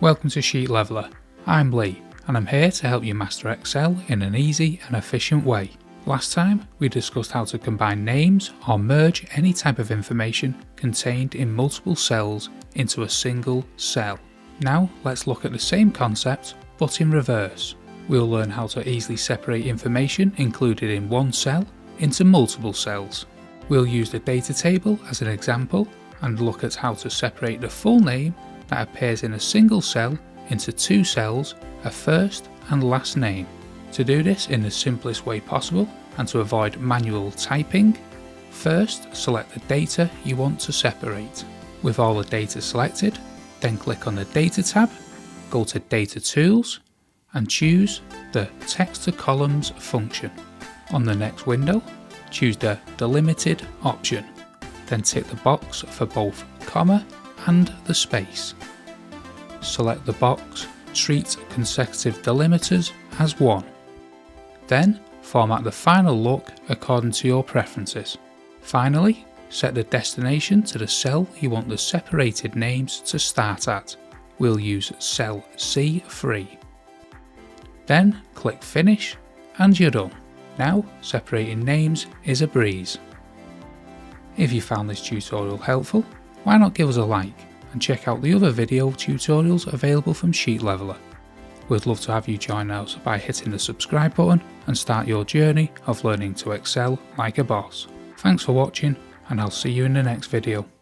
Welcome to Sheet Leveler. I'm Lee and I'm here to help you master Excel in an easy and efficient way. Last time we discussed how to combine names or merge any type of information contained in multiple cells into a single cell. Now let's look at the same concept but in reverse. We'll learn how to easily separate information included in one cell into multiple cells. We'll use the data table as an example and look at how to separate the full name that appears in a single cell into two cells, a first and last name. To do this in the simplest way possible and to avoid manual typing, first select the data you want to separate. With all the data selected, then click on the Data tab, go to Data Tools and choose the Text to Columns function. On the next window, choose the Delimited option, then tick the box for both comma and the space. Select the box Treat consecutive delimiters as 1. Then format the final look according to your preferences. Finally, set the destination to the cell you want the separated names to start at. We'll use cell C3. Then click Finish and you're done. Now separating names is a breeze. If you found this tutorial helpful, why not give us a like and check out the other video tutorials available from Sheet Leveler. We'd love to have you join us by hitting the subscribe button and start your journey of learning to excel like a boss. Thanks for watching and I'll see you in the next video.